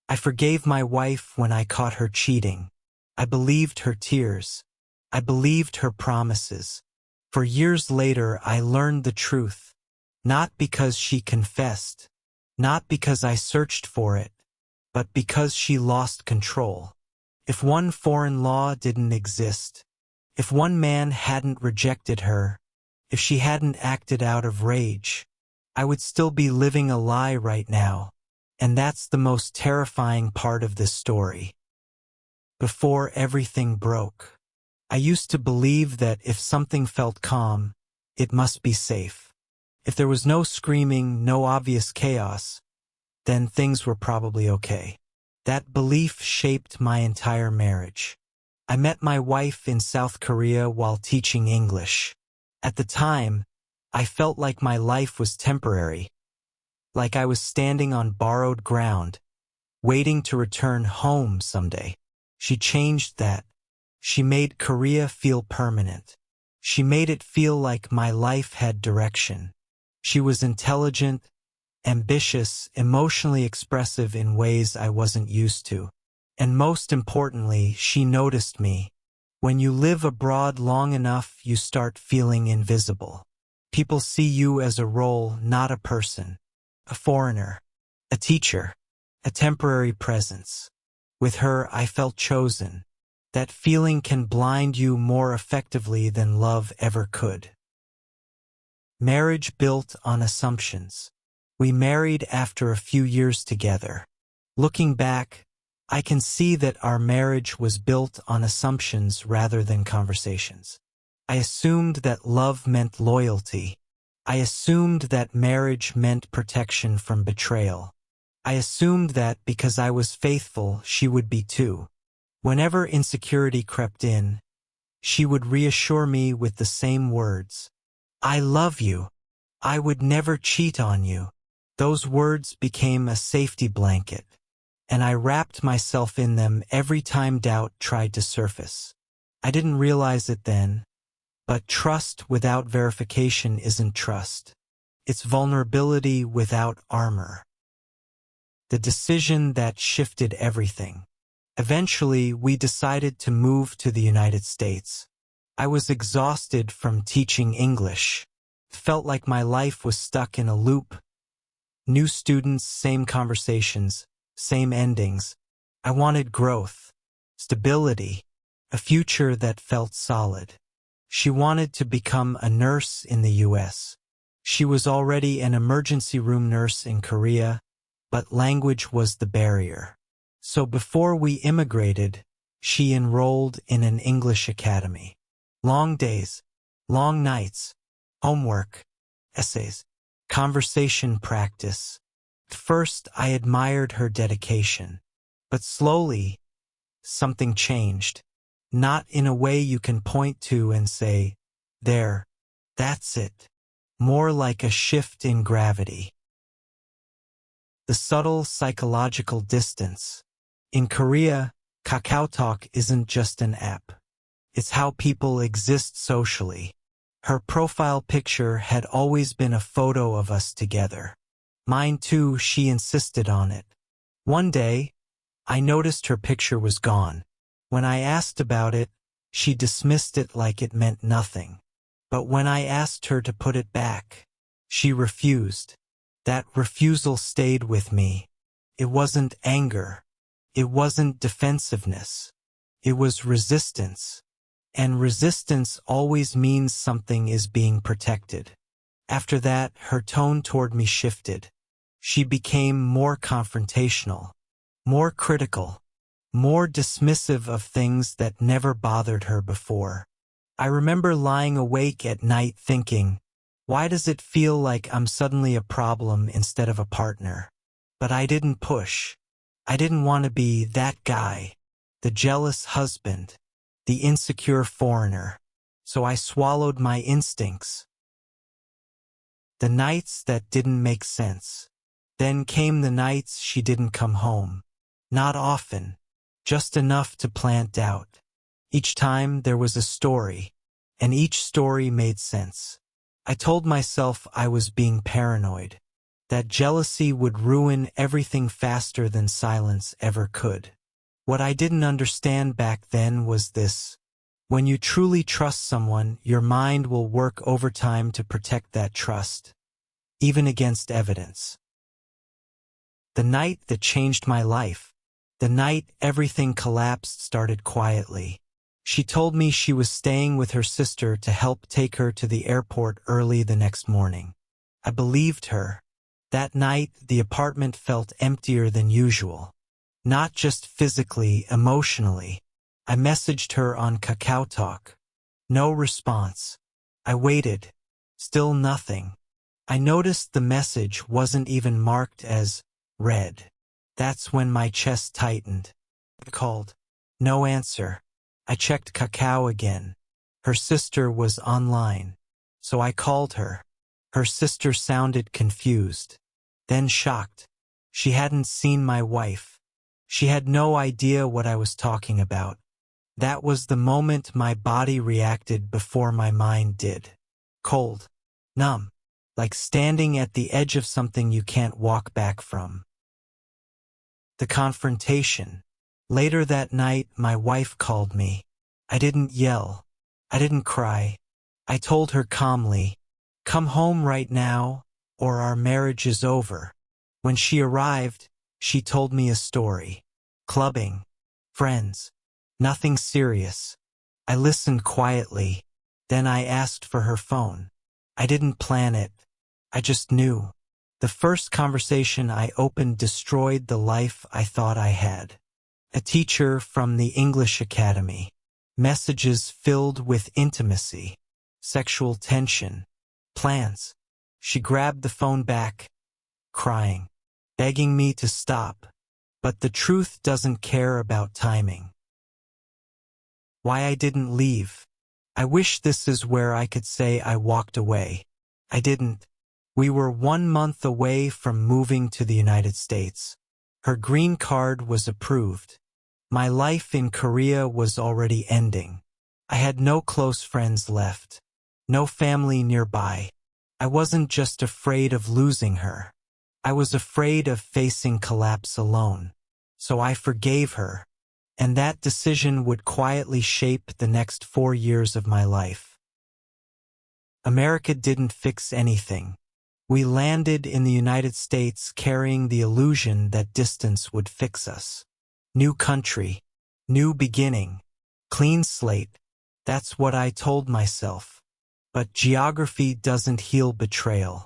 I forgave my wife when I caught her cheating. I believed her tears. I believed her promises. For years later, I learned the truth. Not because she confessed. Not because I searched for it. But because she lost control. If one foreign law didn't exist, if one man hadn't rejected her, if she hadn't acted out of rage, I would still be living a lie right now. And that's the most terrifying part of this story. Before everything broke, I used to believe that if something felt calm, it must be safe. If there was no screaming, no obvious chaos, then things were probably okay. That belief shaped my entire marriage. I met my wife in South Korea while teaching English. At the time, I felt like my life was temporary, like I was standing on borrowed ground, waiting to return home someday. She changed that. She made Korea feel permanent. She made it feel like my life had direction. She was intelligent, ambitious, emotionally expressive in ways I wasn't used to. And most importantly, she noticed me. When you live abroad long enough, you start feeling invisible. People see you as a role, not a person. A foreigner, a teacher, a temporary presence. With her, I felt chosen. That feeling can blind you more effectively than love ever could. Marriage built on assumptions. We married after a few years together. Looking back, I can see that our marriage was built on assumptions rather than conversations. I assumed that love meant loyalty. I assumed that marriage meant protection from betrayal. I assumed that because I was faithful, she would be too. Whenever insecurity crept in, she would reassure me with the same words. I love you. I would never cheat on you. Those words became a safety blanket, and I wrapped myself in them every time doubt tried to surface. I didn't realize it then, but trust without verification isn't trust. It's vulnerability without armor. The decision that shifted everything. Eventually, we decided to move to the United States. I was exhausted from teaching English. Felt like my life was stuck in a loop. New students, same conversations, same endings. I wanted growth, stability, a future that felt solid. She wanted to become a nurse in the U.S. She was already an emergency room nurse in Korea, but language was the barrier. So before we immigrated, she enrolled in an English academy. Long days, long nights, homework, essays, conversation practice. At first, I admired her dedication, but slowly, something changed. Not in a way you can point to and say, there, that's it. More like a shift in gravity. The subtle psychological distance. In Korea, KakaoTalk isn't just an app. It's how people exist socially. Her profile picture had always been a photo of us together. Mine too, she insisted on it. One day, I noticed her picture was gone. When I asked about it, she dismissed it like it meant nothing. But when I asked her to put it back, she refused. That refusal stayed with me. It wasn't anger. It wasn't defensiveness. It was resistance. And resistance always means something is being protected. After that, her tone toward me shifted. She became more confrontational, more critical, more dismissive of things that never bothered her before. I remember lying awake at night thinking, why does it feel like I'm suddenly a problem instead of a partner? But I didn't push. I didn't want to be that guy, the jealous husband, the insecure foreigner. So I swallowed my instincts. The nights that didn't make sense. Then came the nights she didn't come home. Not often. Just enough to plant doubt. Each time there was a story, and each story made sense. I told myself I was being paranoid. that jealousy would ruin everything faster than silence ever could. What I didn't understand back then was this. When you truly trust someone, your mind will work overtime to protect that trust, even against evidence. The night that changed my life, the night everything collapsed, started quietly. She told me she was staying with her sister to help take her to the airport early the next morning. I believed her. That night, the apartment felt emptier than usual. Not just physically, emotionally. I messaged her on KakaoTalk. No response. I waited. Still nothing. I noticed the message wasn't even marked as read. That's when my chest tightened. I called. No answer. I checked Kakao again. Her sister was online. So I called her. Her sister sounded confused. Then shocked. She hadn't seen my wife. She had no idea what I was talking about. That was the moment my body reacted before my mind did. Cold. Numb. Like standing at the edge of something you can't walk back from. The confrontation. Later that night, my wife called me. I didn't yell. I didn't cry. I told her calmly, "Come home right now, or our marriage is over." When she arrived, she told me a story. Clubbing. Friends. Nothing serious. I listened quietly. Then I asked for her phone. I didn't plan it. I just knew. The first conversation I opened destroyed the life I thought I had. A teacher from the English Academy. Messages filled with intimacy, sexual tension, plans. She grabbed the phone back, crying, begging me to stop. But the truth doesn't care about timing. Why I didn't leave. I wish this is where I could say I walked away. I didn't. We were 1 month away from moving to the United States. Her green card was approved. My life in Korea was already ending. I had no close friends left. No family nearby. I wasn't just afraid of losing her. I was afraid of facing collapse alone. So I forgave her. And that decision would quietly shape the next 4 years of my life. America didn't fix anything. We landed in the United States carrying the illusion that distance would fix us. New country, new beginning, clean slate. That's what I told myself. But geography doesn't heal betrayal.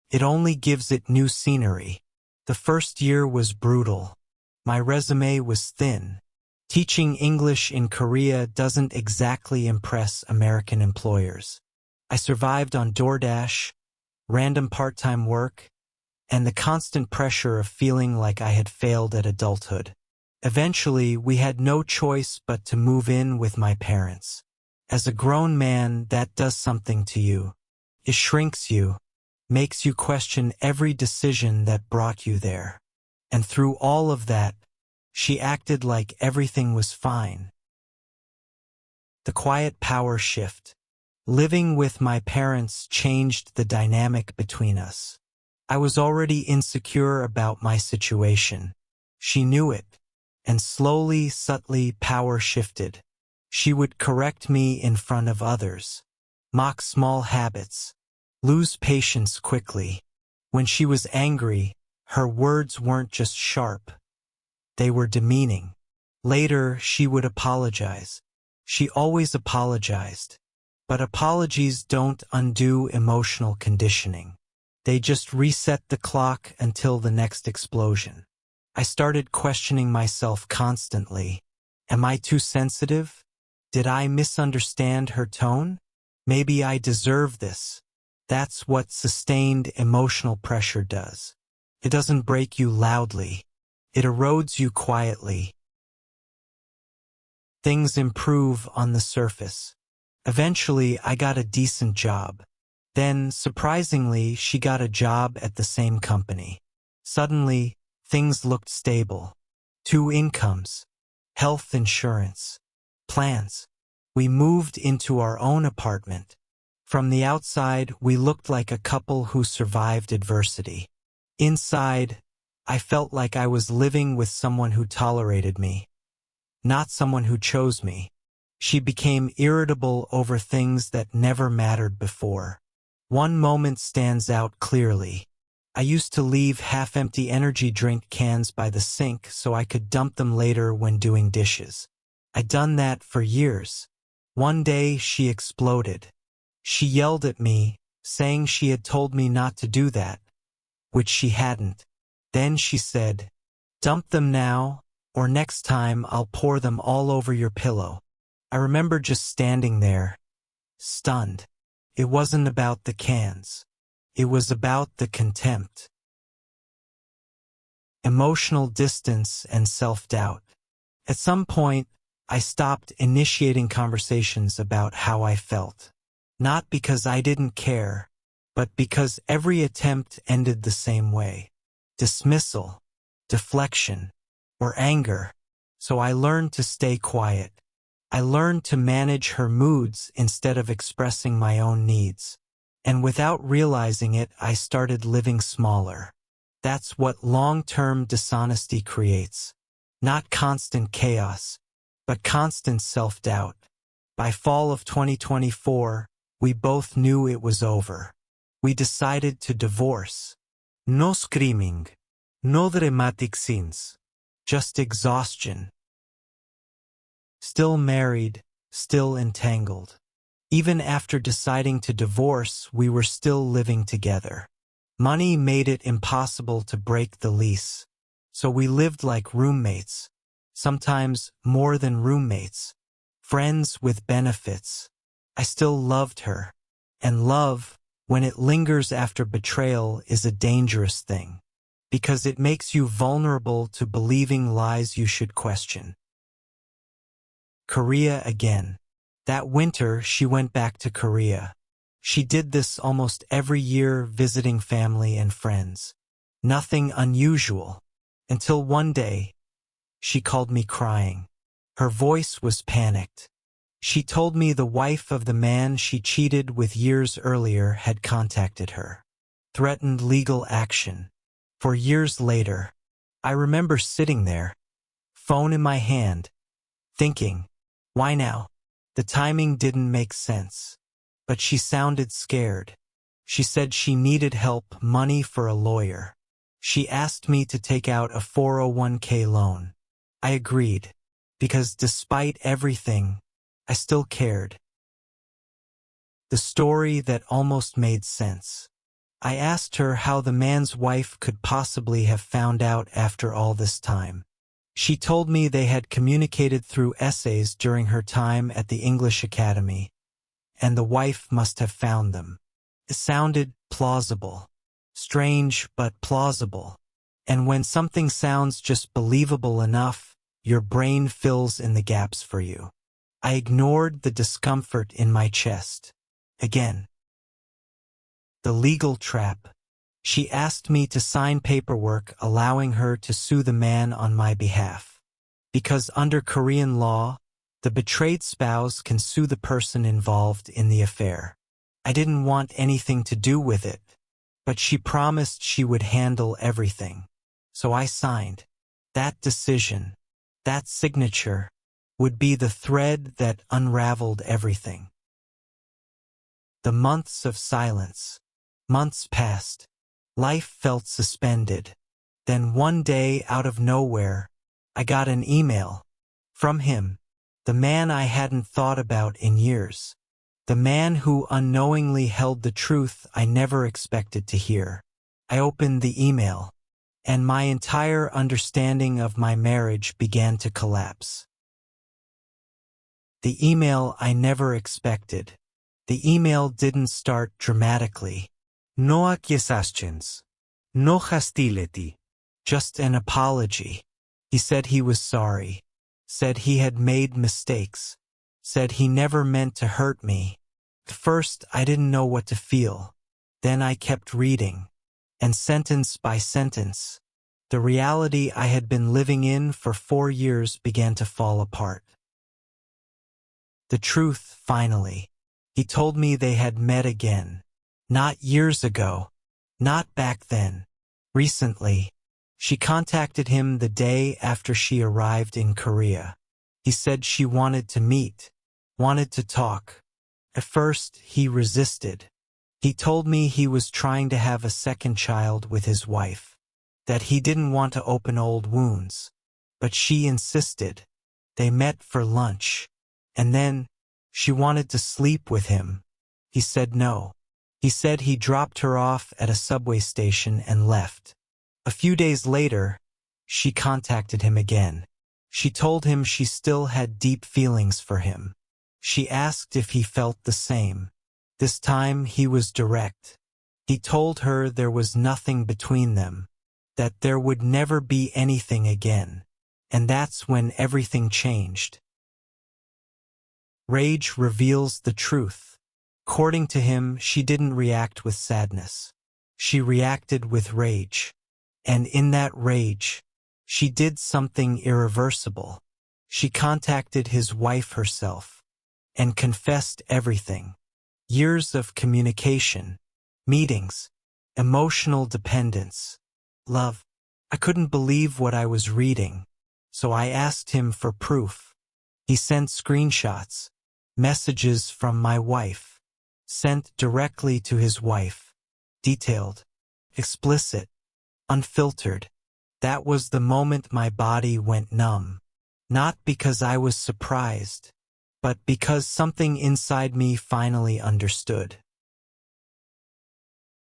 It only gives it new scenery. The first year was brutal. My resume was thin. Teaching English in Korea doesn't exactly impress American employers. I survived on DoorDash, random part-time work, and the constant pressure of feeling like I had failed at adulthood. Eventually, we had no choice but to move in with my parents. As a grown man, that does something to you. It shrinks you, makes you question every decision that brought you there. And through all of that, she acted like everything was fine. The quiet power shift. Living with my parents changed the dynamic between us. I was already insecure about my situation. She knew it. And slowly, subtly, power shifted. She would correct me in front of others, mock small habits, lose patience quickly. When she was angry, her words weren't just sharp. They were demeaning. Later, she would apologize. She always apologized. But apologies don't undo emotional conditioning. They just reset the clock until the next explosion. I started questioning myself constantly. Am I too sensitive? Did I misunderstand her tone? Maybe I deserve this. That's what sustained emotional pressure does. It doesn't break you loudly. It erodes you quietly. Things improve on the surface. Eventually, I got a decent job. Then, surprisingly, she got a job at the same company. Suddenly, things looked stable. 2 incomes, health insurance, plans. We moved into our own apartment. From the outside, we looked like a couple who survived adversity. Inside, I felt like I was living with someone who tolerated me, not someone who chose me. She became irritable over things that never mattered before. One moment stands out clearly. I used to leave half-empty energy drink cans by the sink so I could dump them later when doing dishes. I'd done that for years. One day she exploded. She yelled at me, saying she had told me not to do that, which she hadn't. Then she said, "Dump them now, or next time I'll pour them all over your pillow." I remember just standing there, stunned. It wasn't about the cans. It was about the contempt, emotional distance, and self-doubt. At some point, I stopped initiating conversations about how I felt. Not because I didn't care, but because every attempt ended the same way. Dismissal, deflection, or anger. So I learned to stay quiet. I learned to manage her moods instead of expressing my own needs. And without realizing it, I started living smaller. That's what long-term dishonesty creates. Not constant chaos, but constant self-doubt. By fall of 2024, we both knew it was over. We decided to divorce. No screaming, no dramatic scenes, just exhaustion. Still married, still entangled. Even after deciding to divorce, we were still living together. Money made it impossible to break the lease. So we lived like roommates, sometimes more than roommates, friends with benefits. I still loved her. And love, when it lingers after betrayal, is a dangerous thing, because it makes you vulnerable to believing lies you should question. Korea again. That winter, she went back to Korea. She did this almost every year, visiting family and friends. Nothing unusual. Until one day, she called me crying. Her voice was panicked. She told me the wife of the man she cheated with years earlier had contacted her, threatened legal action. For years later, I remember sitting there, phone in my hand, thinking, why now? The timing didn't make sense. But she sounded scared. She said she needed help, money for a lawyer. She asked me to take out a 401k loan. I agreed, because despite everything, I still cared. The story that almost made sense. I asked her how the man's wife could possibly have found out after all this time. She told me they had communicated through essays during her time at the English Academy, and the wife must have found them. It sounded plausible. Strange, but plausible. And when something sounds just believable enough, your brain fills in the gaps for you. I ignored the discomfort in my chest. Again. The legal trap. She asked me to sign paperwork allowing her to sue the man on my behalf. Because under Korean law, the betrayed spouse can sue the person involved in the affair. I didn't want anything to do with it, but she promised she would handle everything. So I signed. That decision, that signature, would be the thread that unraveled everything. The months of silence. Months passed. Life felt suspended. Then one day, out of nowhere, I got an email. From him. The man I hadn't thought about in years. The man who unknowingly held the truth I never expected to hear. I opened the email, and my entire understanding of my marriage began to collapse. The email I never expected. The email didn't start dramatically. No accusations. No hostility. Just an apology. He said he was sorry. Said he had made mistakes. Said he never meant to hurt me. At first, I didn't know what to feel. Then I kept reading. And sentence by sentence, the reality I had been living in for 4 years began to fall apart. The truth, finally. He told me they had met again. Not years ago. Not back then. Recently, she contacted him the day after she arrived in Korea. He said she wanted to meet, wanted to talk. At first, he resisted. He told me he was trying to have a second child with his wife, that he didn't want to open old wounds. But she insisted. They met for lunch. And then, she wanted to sleep with him. He said no. He said he dropped her off at a subway station and left. A few days later, she contacted him again. She told him she still had deep feelings for him. She asked if he felt the same. This time he was direct. He told her there was nothing between them, that there would never be anything again. And that's when everything changed. Rage reveals the truth. According to him, she didn't react with sadness. She reacted with rage. And in that rage, she did something irreversible. She contacted his wife herself and confessed everything. Years of communication, meetings, emotional dependence, love. I couldn't believe what I was reading, so I asked him for proof. He sent screenshots, messages from my wife, sent directly to his wife, detailed, explicit, unfiltered. That was the moment my body went numb. Not because I was surprised, but because something inside me finally understood.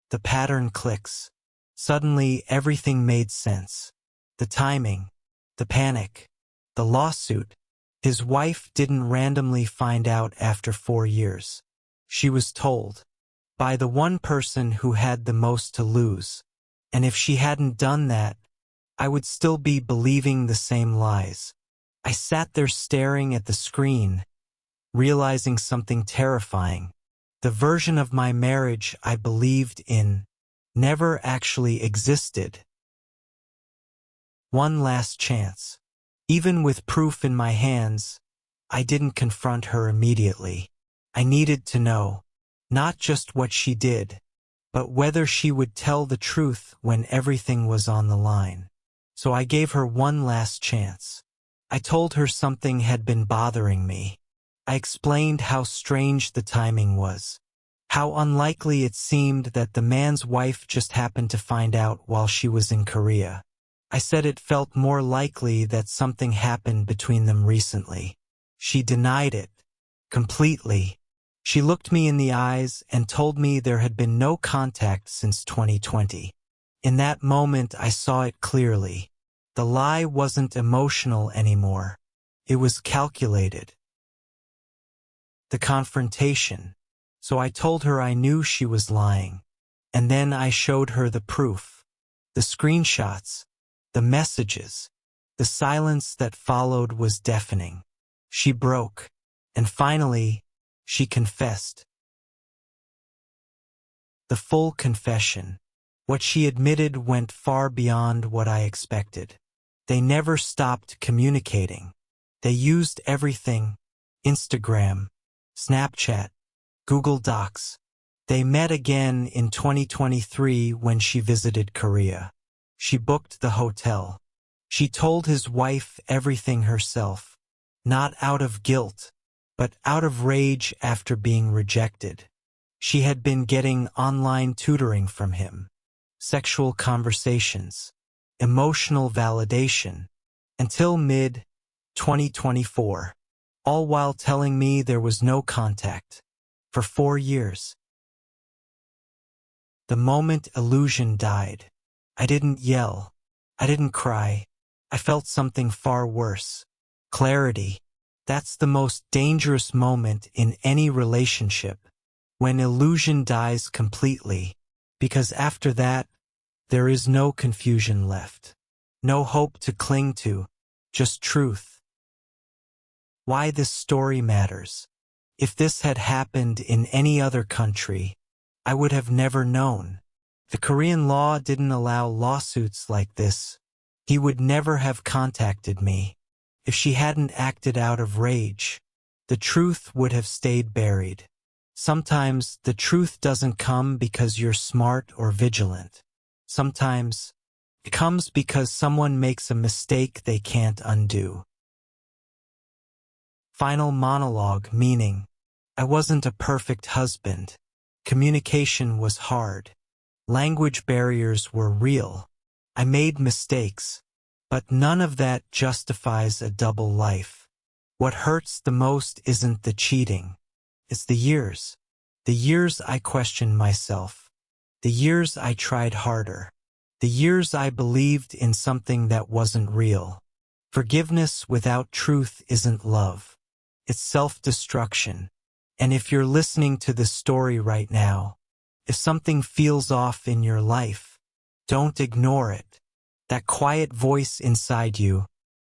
The pattern clicks. Suddenly everything made sense. The timing, the panic, the lawsuit. His wife didn't randomly find out after 4 years. She was told by the one person who had the most to lose. And if she hadn't done that, I would still be believing the same lies. I sat there staring at the screen, realizing something terrifying. The version of my marriage I believed in never actually existed. One last chance. Even with proof in my hands, I didn't confront her immediately. I needed to know, not just what she did, but whether she would tell the truth when everything was on the line. So I gave her one last chance. I told her something had been bothering me. I explained how strange the timing was, how unlikely it seemed that the man's wife just happened to find out while she was in Korea. I said it felt more likely that something happened between them recently. She denied it, completely. She looked me in the eyes and told me there had been no contact since 2020. In that moment I saw it clearly. The lie wasn't emotional anymore. It was calculated. The confrontation. So I told her I knew she was lying. And then I showed her the proof. The screenshots. The messages. The silence that followed was deafening. She broke. And finally, she confessed. The full confession. What she admitted went far beyond what I expected. They never stopped communicating. They used everything. Instagram, Snapchat, Google Docs. They met again in 2023 when she visited Korea. She booked the hotel. She told his wife everything herself, not out of guilt, but out of rage after being rejected. She had been getting online tutoring from him, sexual conversations, emotional validation, until mid-2024, all while telling me there was no contact. For 4 years. The moment illusion died, I didn't yell. I didn't cry. I felt something far worse. Clarity. That's the most dangerous moment in any relationship. When illusion dies completely. Because after that, there is no confusion left. No hope to cling to. Just truth. Why this story matters. If this had happened in any other country, I would have never known. The Korean law didn't allow lawsuits like this. He would never have contacted me. If she hadn't acted out of rage, the truth would have stayed buried. Sometimes the truth doesn't come because you're smart or vigilant. Sometimes it comes because someone makes a mistake they can't undo. Final monologue, meaning, I wasn't a perfect husband. Communication was hard. Language barriers were real. I made mistakes, but none of that justifies a double life. What hurts the most isn't the cheating. It's the years. The years I questioned myself. The years I tried harder. The years I believed in something that wasn't real. Forgiveness without truth isn't love. It's self-destruction. And if you're listening to this story right now, if something feels off in your life, don't ignore it. That quiet voice inside you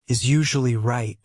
is usually right.